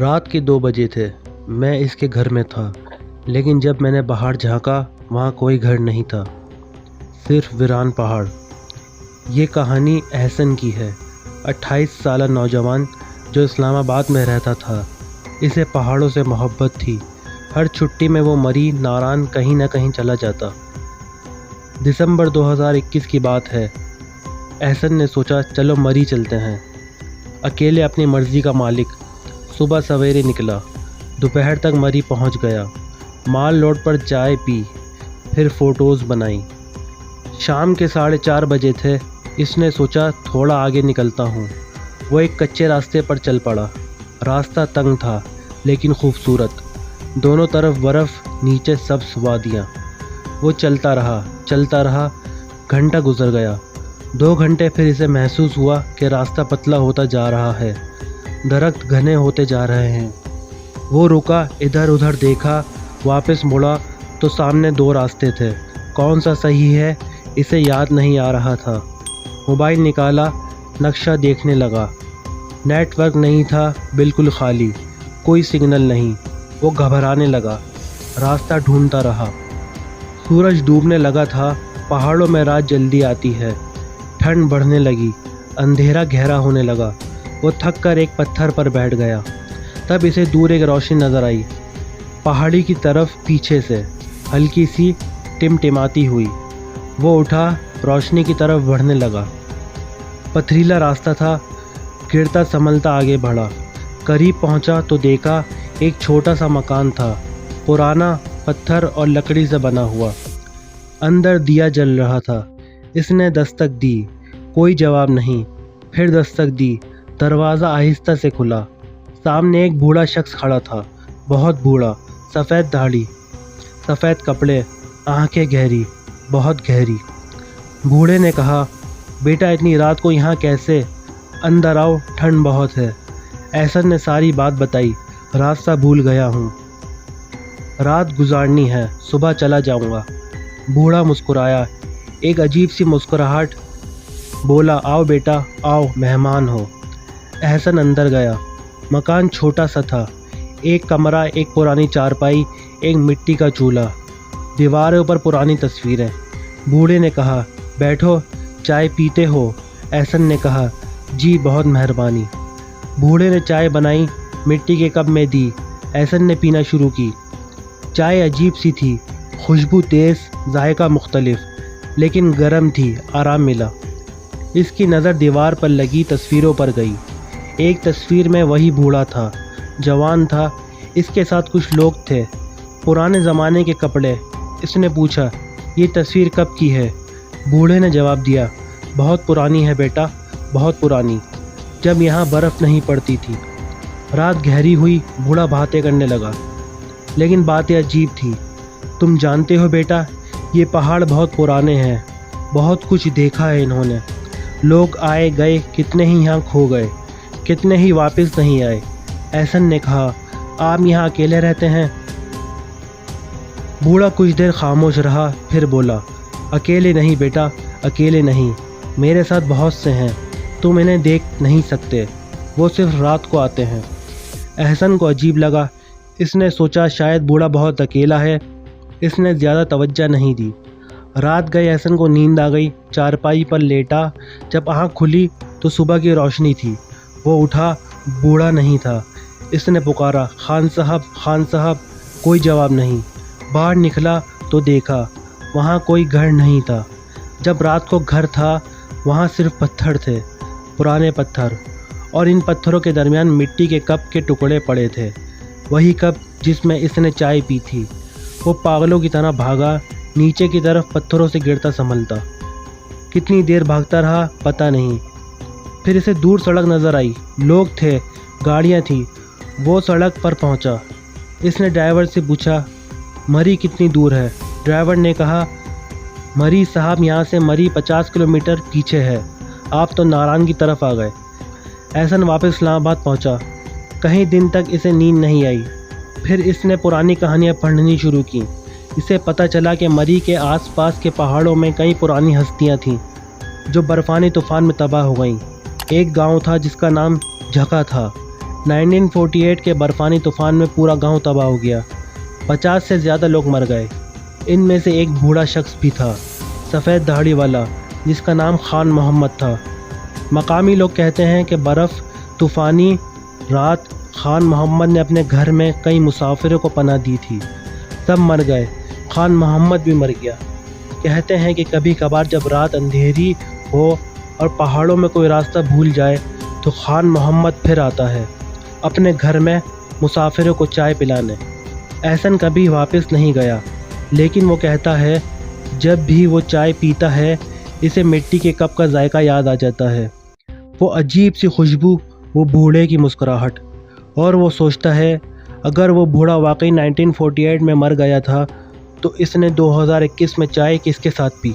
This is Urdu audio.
رات کے 2 بجے تھے۔ میں اس کے گھر میں تھا، لیکن جب میں نے باہر جھانکا وہاں کوئی گھر نہیں تھا، صرف ویران پہاڑ۔ یہ کہانی احسن کی ہے، 28 سالہ نوجوان جو اسلام آباد میں رہتا تھا۔ اسے پہاڑوں سے محبت تھی۔ ہر چھٹی میں وہ مری ناران کہیں نہ کہیں چلا جاتا۔ دسمبر 2021 کی بات ہے۔ احسن نے سوچا چلو مری چلتے ہیں، اکیلے اپنی مرضی کا مالک۔ صبح سویرے نکلا، دوپہر تک مری پہنچ گیا۔ مال روڈ پر چائے پی، پھر فوٹوز بنائی۔ شام کے 4:30 بجے تھے۔ اس نے سوچا تھوڑا آگے نکلتا ہوں۔ وہ ایک کچے راستے پر چل پڑا۔ راستہ تنگ تھا لیکن خوبصورت، دونوں طرف برف، نیچے سبز وادیاں۔ وہ چلتا رہا، گھنٹہ گزر گیا، 2 گھنٹے۔ پھر اسے محسوس ہوا کہ راستہ پتلا ہوتا جا رہا ہے، درخت گھنے ہوتے جا رہے ہیں۔ وہ رکا، ادھر ادھر دیکھا، واپس مڑا تو سامنے 2 راستے تھے۔ کون سا صحیح ہے اسے یاد نہیں آ رہا تھا۔ موبائل نکالا، نقشہ دیکھنے لگا۔ نیٹ ورک نہیں تھا، بالکل خالی، کوئی سگنل نہیں۔ وہ گھبرانے لگا، راستہ ڈھونڈتا رہا۔ سورج ڈوبنے لگا تھا۔ پہاڑوں میں رات جلدی آتی ہے۔ ٹھنڈ بڑھنے لگی، اندھیرا گہرا ہونے لگا۔ وہ تھک کر ایک پتھر پر بیٹھ گیا۔ تب اسے دور ایک روشنی نظر آئی، پہاڑی کی طرف پیچھے سے، ہلکی سی ٹمٹماتی ہوئی۔ وہ اٹھا، روشنی کی طرف بڑھنے لگا۔ پتھریلا راستہ تھا، گرتا سنبھلتا آگے بڑھا۔ قریب پہنچا تو دیکھا ایک چھوٹا سا مکان تھا، پرانا، پتھر اور لکڑی سے بنا ہوا۔ اندر دیا جل رہا تھا۔ اس نے دستک دی، کوئی جواب نہیں۔ پھر دستک دی، دروازہ آہستہ سے کھلا۔ سامنے ایک بوڑھا شخص کھڑا تھا، بہت بوڑھا، سفید داڑھی، سفید کپڑے، آنکھیں گہری، بہت گہری۔ بوڑھے نے کہا، بیٹا اتنی رات کو یہاں کیسے؟ اندر آؤ، ٹھنڈ بہت ہے۔ احسن نے ساری بات بتائی۔ راستہ بھول گیا ہوں، رات گزارنی ہے، صبح چلا جاؤں گا۔ بوڑھا مسکرایا، ایک عجیب سی مسکراہٹ، بولا، آؤ بیٹا آؤ، مہمان ہو۔ احسن اندر گیا۔ مکان چھوٹا سا تھا، ایک کمرہ، ایک پرانی چارپائی، ایک مٹی کا چولہا، دیواروں پر پرانی تصویریں۔ بوڑھے نے کہا، بیٹھو، چائے پیتے ہو؟ احسن نے کہا، جی بہت مہربانی۔ بوڑھے نے چائے بنائی، مٹی کے کپ میں دی۔ احسن نے پینا شروع کی۔ چائے عجیب سی تھی، خوشبو تیز، ذائقہ مختلف، لیکن گرم تھی، آرام ملا۔ اس کی نظر دیوار پر لگی تصویروں پر گئی۔ ایک تصویر میں وہی بوڑھا تھا، جوان تھا، اس کے ساتھ کچھ لوگ تھے، پرانے زمانے کے کپڑے۔ اس نے پوچھا، یہ تصویر کب کی ہے؟ بوڑھے نے جواب دیا، بہت پرانی ہے بیٹا، بہت پرانی، جب یہاں برف نہیں پڑتی تھی۔ رات گہری ہوئی، بوڑھا باتیں کرنے لگا، لیکن باتیں عجیب تھیں۔ تم جانتے ہو بیٹا، یہ پہاڑ بہت پرانے ہیں، بہت کچھ دیکھا ہے انہوں نے۔ لوگ آئے گئے، کتنے ہی یہاں کھو گئے، کتنے ہی واپس نہیں آئے۔ احسن نے کہا، آپ یہاں اکیلے رہتے ہیں؟ بوڑھا کچھ دیر خاموش رہا، پھر بولا، اکیلے نہیں بیٹا، اکیلے نہیں، میرے ساتھ بہت سے ہیں، تم انہیں دیکھ نہیں سکتے، وہ صرف رات کو آتے ہیں۔ احسن کو عجیب لگا۔ اس نے سوچا شاید بوڑھا بہت اکیلا ہے۔ اس نے زیادہ توجہ نہیں دی۔ رات گئی، احسن کو نیند آ گئی، چارپائی پر لیٹا۔ جب آنکھ کھلی تو صبح کی روشنی تھی۔ وہ اٹھا، بوڑھا نہیں تھا۔ اس نے پکارا، خان صاحب، خان صاحب، کوئی جواب نہیں۔ باہر نکلا تو دیکھا وہاں کوئی گھر نہیں تھا۔ جب رات کو گھر تھا وہاں صرف پتھر تھے، پرانے پتھر، اور ان پتھروں کے درمیان مٹی کے کپ کے ٹکڑے پڑے تھے، وہی کپ جس میں اس نے چائے پی تھی۔ وہ پاگلوں کی طرح بھاگا، نیچے کی طرف پتھروں سے گرتا سنبھلتا۔ کتنی دیر بھاگتا رہا پتہ نہیں۔ پھر اسے دور سڑک نظر آئی، لوگ تھے، گاڑیاں تھیں۔ وہ سڑک پر پہنچا۔ اس نے ڈرائیور سے پوچھا، مری کتنی دور ہے؟ ڈرائیور نے کہا، مری صاحب یہاں سے مری 50 کلومیٹر پیچھے ہے، آپ تو ناران کی طرف آ گئے۔ احسن واپس اسلام آباد پہنچا۔ کئی دن تک اسے نیند نہیں آئی۔ پھر اس نے پرانی کہانیاں پڑھنی شروع کی۔ اسے پتہ چلا کہ مری کے آس پاس کے پہاڑوں میں کئی پرانی ہستیاں تھیں جو برفانی طوفان میں تباہ ہو گئیں۔ ایک گاؤں تھا جس کا نام جھکا تھا۔ 1948 کے برفانی طوفان میں پورا گاؤں تباہ ہو گیا۔ 50 سے زیادہ لوگ مر گئے۔ ان میں سے ایک بوڑھا شخص بھی تھا، سفید داڑھی والا، جس کا نام خان محمد تھا۔ مقامی لوگ کہتے ہیں کہ برف طوفانی رات خان محمد نے اپنے گھر میں کئی مسافروں کو پناہ دی تھی۔ سب مر گئے، خان محمد بھی مر گیا۔ کہتے ہیں کہ کبھی کبھار جب رات اندھیری ہو اور پہاڑوں میں کوئی راستہ بھول جائے تو خان محمد پھر آتا ہے اپنے گھر میں مسافروں کو چائے پلانے۔ احسن کبھی واپس نہیں گیا، لیکن وہ کہتا ہے جب بھی وہ چائے پیتا ہے اسے مٹی کے کپ کا ذائقہ یاد آ جاتا ہے، وہ عجیب سی خوشبو، وہ بوڑھے کی مسکراہٹ، اور وہ سوچتا ہے اگر وہ بوڑھا واقعی 1948 میں مر گیا تھا تو اس نے 2021 میں چائے کس کے ساتھ پی۔